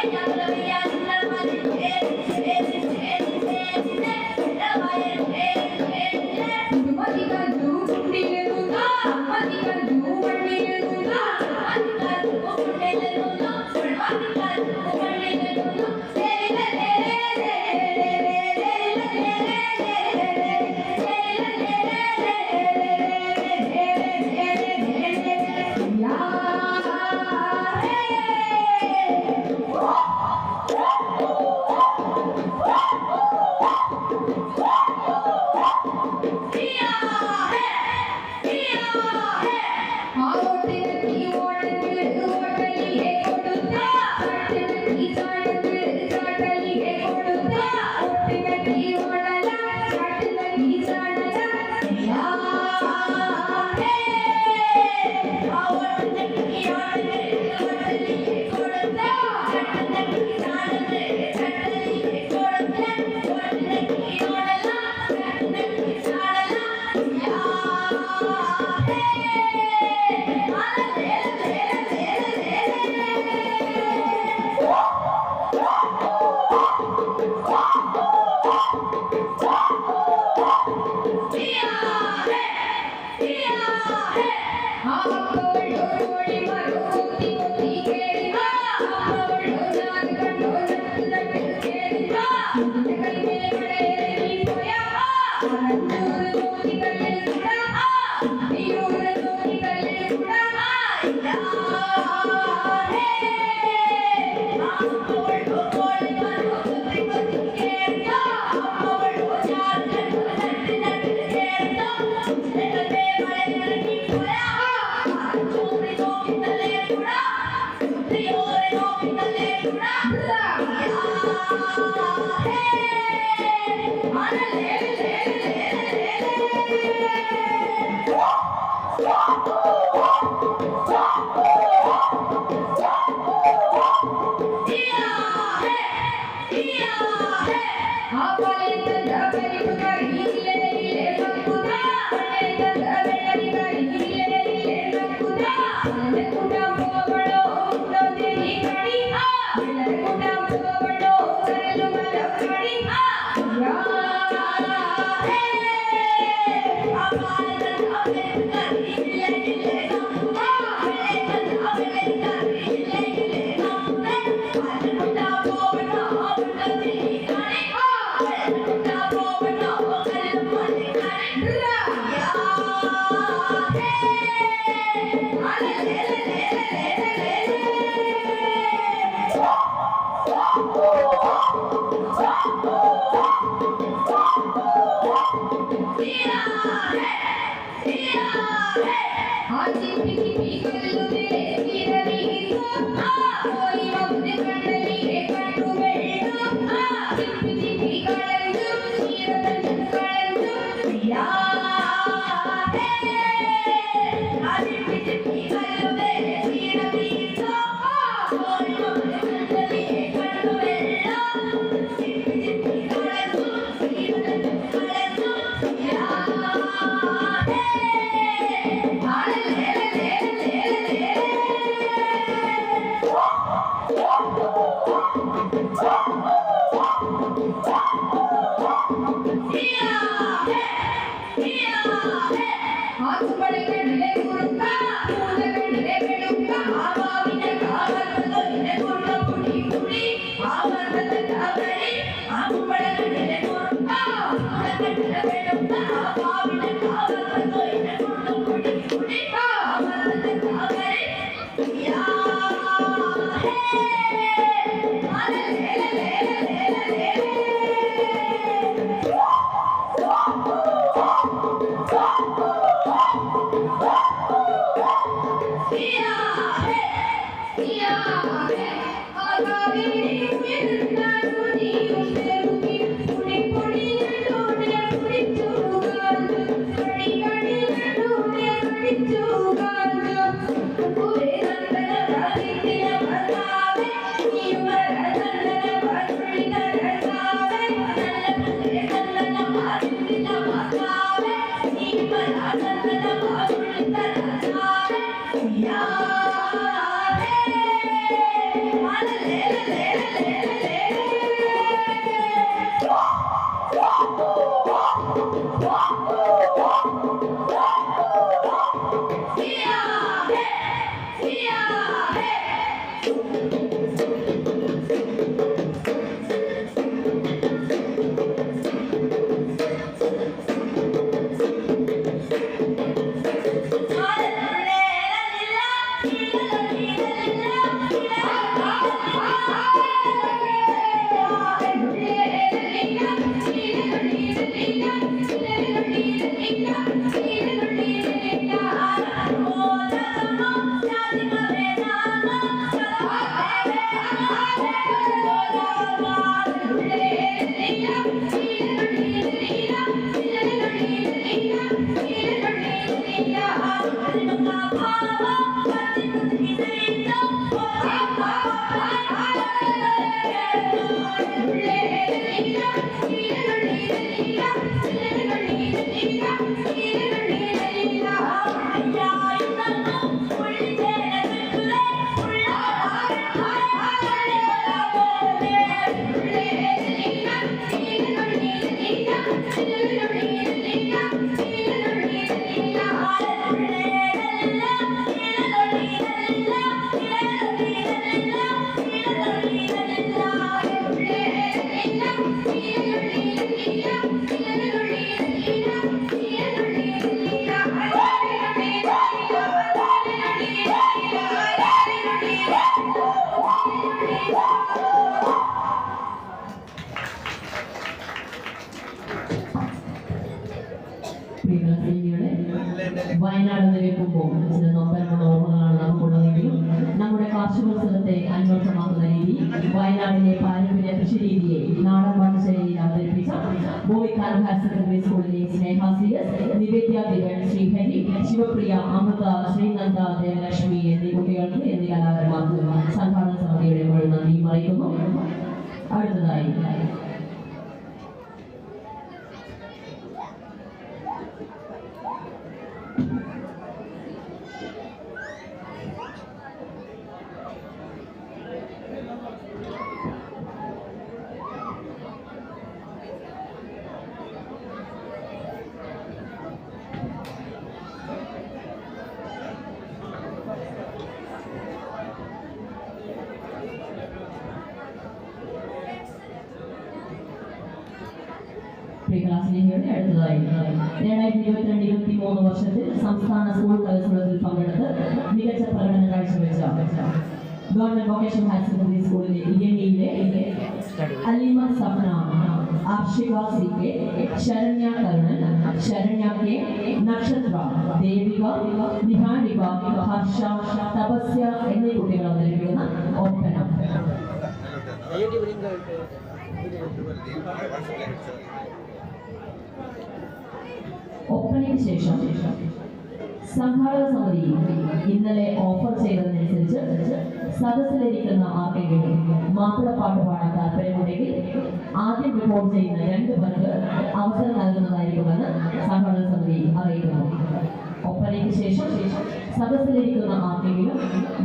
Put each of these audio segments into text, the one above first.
Yeah. Wayanad നിൽക്കുമ്പോൾ ചില നൊമ്പരമുള്ള ഓർമ്മകളാണ് നമുക്കുള്ളതെങ്കിലും നമ്മുടെ കാർഷികോത്സവത്തെ അന്വർത്ഥമാക്കുന്ന രീതി വയനാടിലെ പാരമ്പര്യ കൃഷി രീതിയെ നാടൻ പാഠശൈലിയിൽ അവതരിപ്പിച്ച ബോയ്ക്കാൽ ഹയർ സെക്കൻഡറി സ്കൂളിലെ സ്നേഹാസിയസ് നിവേദ്യ ദിവൻ ശ്രീഹരി ശിവപ്രിയ അമൃത ശ്രീനന്ദ ദേവലക്ഷ്മി എന്നീ കുട്ടികൾക്ക് എന്നീ കലാകാരന്മാർക്ക് സംഘാടന സമിതിയുടെ മുഴുവൻ നന്ദിയും അറിയിക്കുന്നു. അടുത്തതായി ക്ലാസ്സിലേക്ക് അടുത്തതായി 2022-23 വർഷത്തിൽ സംസ്ഥാന സ്കൂൾ കലോത്സവത്തിൽ പങ്കെടുത്ത് മികച്ച പ്രകടനം കാഴ്ചവെച്ച ഗവൺമെന്റ് വൊക്കേഷണൽ ഹയർ സെക്കൻഡറി സ്കൂളിലെ ഇയനിയിലെ Alima Safana, Arshika C K, Saranya Karunan, Saranya K, Nakshatra, Devika, Niharika, Harsh, Tapasya എന്നീ കുട്ടികൾ അവതരിപ്പിക്കുന്ന ഒപ്പന. ഒപ്പനയ്ക്ക് ശേഷം സംഘാടക സമിതി ഇന്നലെ ഓഫർ ചെയ്തതനുസരിച്ച് സദസ്സിലിരിക്കുന്ന ആർക്കെങ്കിലും മാപ്പിളപ്പാട്ട് പാടാൻ താല്പര്യമുണ്ടെങ്കിൽ ആദ്യം റിപ്പോർട്ട് ചെയ്യുന്ന 2 പേർക്ക് അവസരം നൽകുന്നതായിരിക്കുമെന്ന് സംഘാടക സമിതി അറിയിക്കുന്നു. ഒപ്പനയ്ക്ക് ശേഷം സദസ്സിലിരിക്കുന്ന ആർക്കെങ്കിലും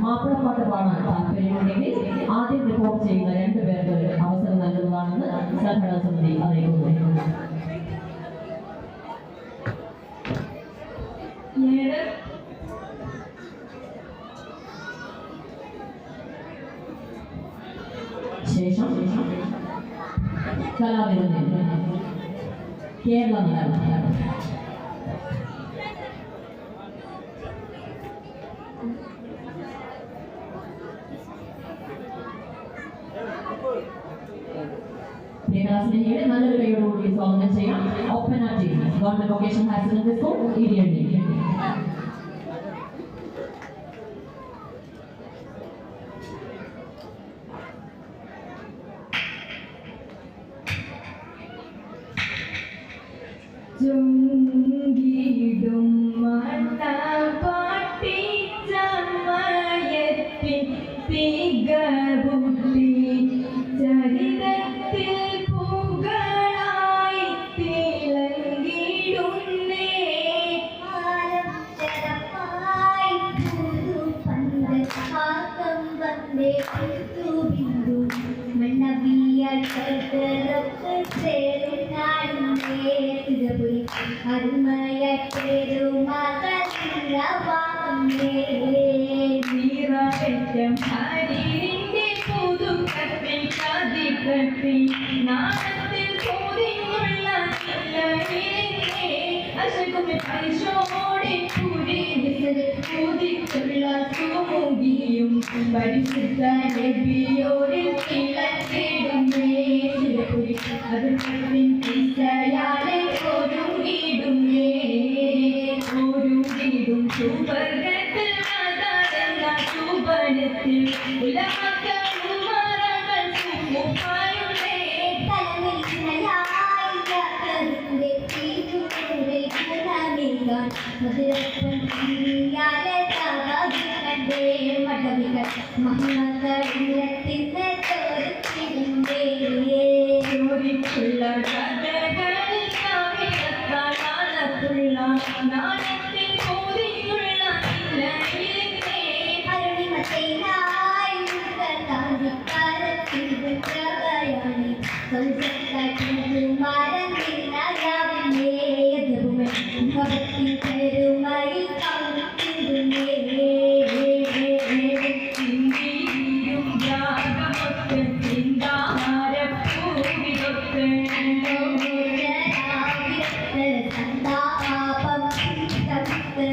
മാപ്പിളപ്പാട്ട് പാടാൻ താല്പര്യമുണ്ടെങ്കിൽ ആദ്യം റിപ്പോർട്ട് ചെയ്യുന്ന 2 പേർക്ക് അവസരം നൽകുന്നതാണെന്ന് സംഘാടക സമിതി അറിയിക്കുന്നു. ശേഷം കലാവിരുന്ന് കേരള നടനം. ക്ലാസ്സിനെ നല്ലൊരു കൈയോടുകൂടി സ്വാഗതം ചെയ്യാം. Oppana team government vocational higher secondary school Iriyanni. ചുങ്കിടും മട്ടപാട്ടി ചമയത്തിൽ തികവുള്ളി ചരിതത്തിൽ പൂകളായി തിളങ്ങിടുന്നേ ചെറപ്പായി പന്തം വന്നേ ബിന്ദു മണ്ണവിയാൽ കരുത്തറപ്പ് ചേരും നാടുന്നേ തിരപുരി അരുമയ പെരുമകളേ നീറേറ്റം ഹരിന്റെ പുതുക്കത്തിൽ കതികത്തി നാളത്തിൽ പോതിനുള്ള അശകുമി പരിശോടെ പൂതിക്കുള്ള സുമുഖിയും പരിശുദ്ധ നബിയോരിൽ കിളച്ചിടുന്നേ തിരപുരി അതിർക്കത്തിൻ ദിശയാലെ ഒരുങ്ങിടുന്നേ ഒരുങ്ങിടും സുവർഗത്തിൽ അതാരെന്ന സുബലത്തിൽ ഉലമക്കളും മറകൾ മധുരപ്പൻ നീയാലെ സാഗിക്കണ്ടേ മടവികൾ മഹിമകൾ ഇല്ലത്തിന്ന് തോരുത്തിടുന്നേ ചോദിച്ചുള്ള കഥകളിൽ കാവിടത്താളത്തുള്ള നാണത്തിൻ പോതിയുള്ള ഇല്ലയിലെ അരുണിമത്തേനായി താന്തിക്കാലത്തിൽ പ്രഭയാണി സൗജന്യകുമാരൻ നിന്നായാവില്ലേ ഭക്തി പെരുമയിൽ കാണിക്കുന്നേ ചിന്തിയും ജാഗമൊത്ത് ചിന്താരപ്പൂവിതൊത്ത് സന്താപം തവിത്ത്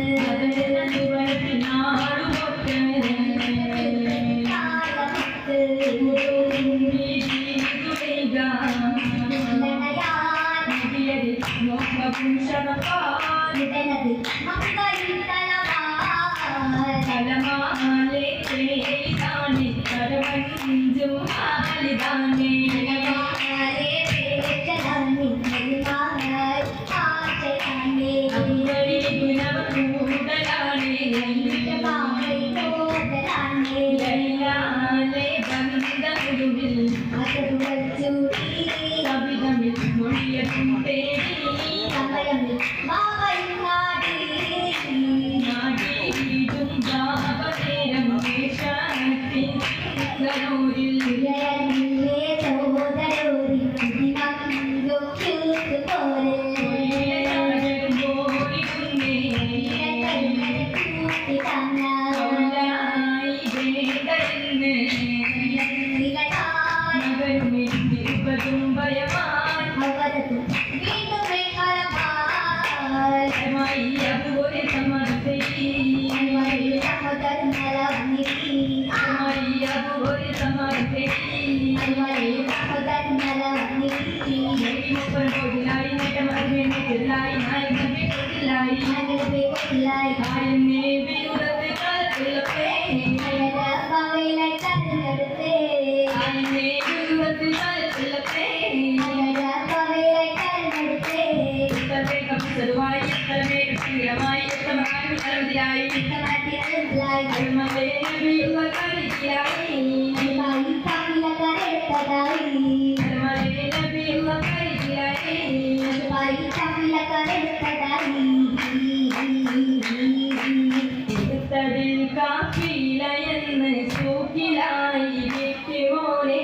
നാടുമൊത്ത് താളമിത്ത് ഇടനത് മക്കളിൽ തലമാലെ തേടാനെ കരവഞ്ചും ആലിതാനേ അമ്പരി ഗുണകൂടലാണേ ലൈലാലെ ബന്ധമുരുവിൽ കവിതമിൽ മൊഴിയത്തും തേടി നാടീടും ജാപനേരം ദേശത്തിൻ ഗരൂരിൽ കാപ്പിലയെന്ന് സൂക്കിലായി വിറ്റുമോനെ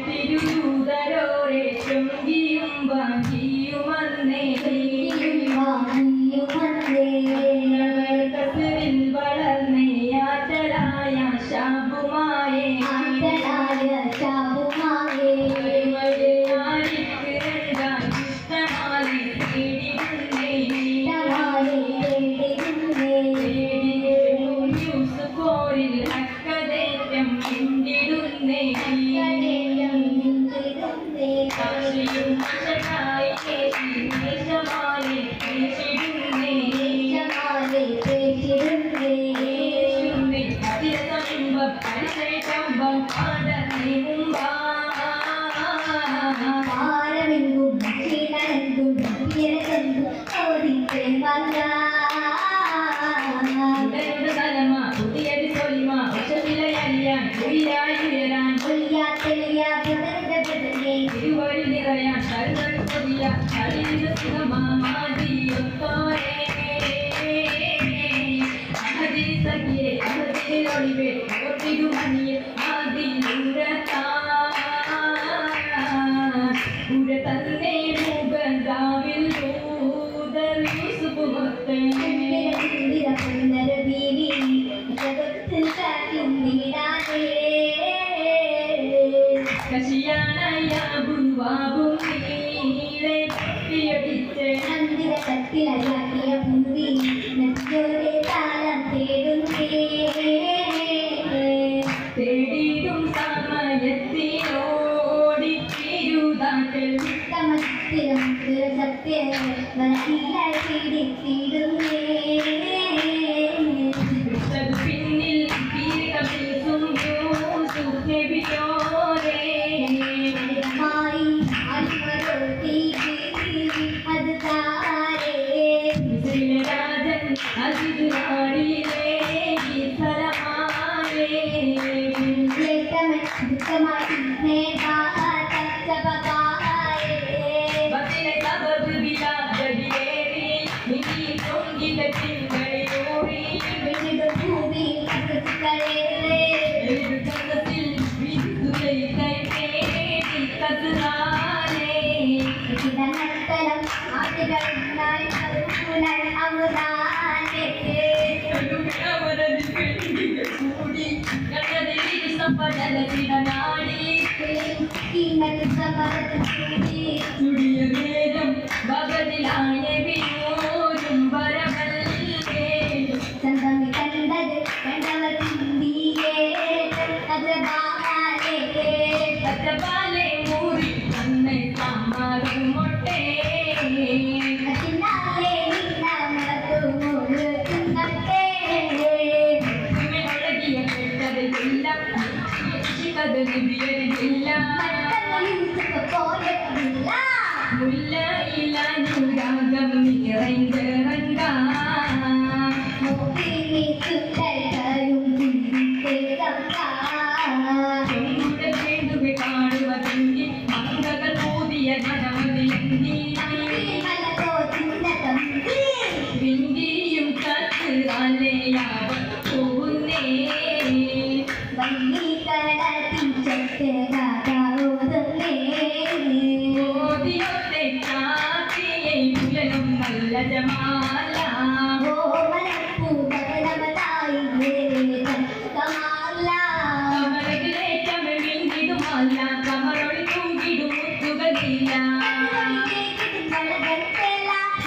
തിരുതരോരെ ചൊങ്കിയും ബാക്കിയുമന്നേ കസരിൽ വളർന്നേ ആറ്റലായ ശാപുമായേ I തത്തമൻ ദുഃഖമായി ബത്തിലെ സബബ് വിലാസടിയേറി നിധി പൊങ്കിത ചിന്തയോറി ഭൂമി എഴുതത്തിൽ വിസുലൈ കൈതേടി കസുറാനേ നട്ടലം ആദ്യകൾ അമുദാനേ കൂടി കണ്ടതിൽ സമ്പടലത്തിനാടി ചുടിയ നേരം ഭഗതിലായ വിനോരും വരവല്ലേ ചന്തമി കണ്ടത് കണ്ടവർ ചിന്തിയേ അജബാലേ പച്ചപാലെ മൂറി തന്നെ സമ്മതം മൊട്ടേ അതിനാലേ നമ്മളോട് കണ്ടേ ഒഴകിയ കെട്ടതില്ല ശിവത് നിധിയതില്ല പോയിട്ടില്ല മുല്ല ഇലാനുരാഗം നിറൈഞ്ചറങ്ക കാണുവതെങ്കിൽ മംഗകൾ പൂതിയ ജനമതിയെങ്കിൽ വിന്തിയും കത്തുകാലയാവ പോകുന്നേ ഓതിയൊത്തെ ചാത്തിയെ പുലനും നല്ല ജമാല കമലകിലേറ്റമ മിണ്ടിടുമല്ല കമറൊളി തൂകിടും മുത്തുകളില്ല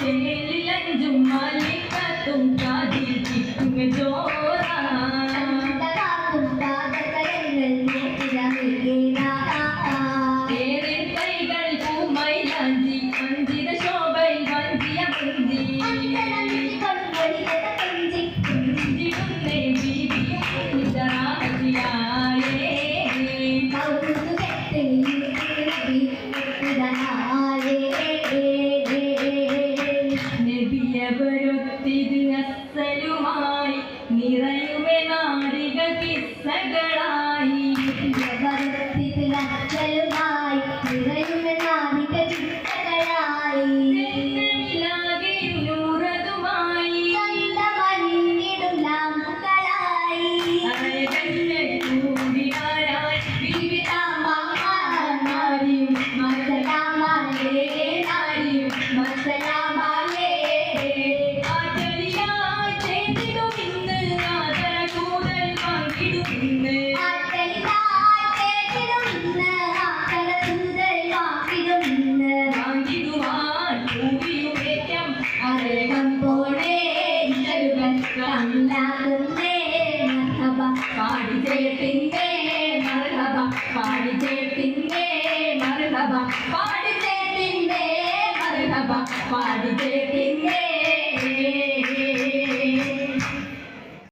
ചേലിലഞ്ചും മല്ലിക്കത്തും കാതിൽ ചിറ്റുങ്ങ ചോറ ഏറിൻ കൈകൾ പൂമൈലാഞ്ചി വഞ്ചിത ശോഭയിൽ വഞ്ചിയ വഞ്ചി വഞ്ചിടുന്നേ ബീബി ഇതറാജിയായേ നബിയവരൊത്തിത് അസ്സലുമായി നിറയുമെ നാടിക കിസ്സകളായി ജന്നമിലാകെയും നൂറതുമായി അഴകന്നെ കൂടിയാരായി വിവിധാമാരിയും ആചരിയായി ചെയ്തിടുമിന്ന് ആദര കൂടൽ പങ്കിടുമിന്ന് വാങ്ങിടുവാൻ ഭൂമിയുമേറ്റം അരകം പോലെ പാടി ചേട്ടിന്റെ മർഹബ പാടി ചേട്ടിന്റെ മർഹബ പാടി ചേട്ടിന്റെ മർഹബ പാടി ചേട്ടി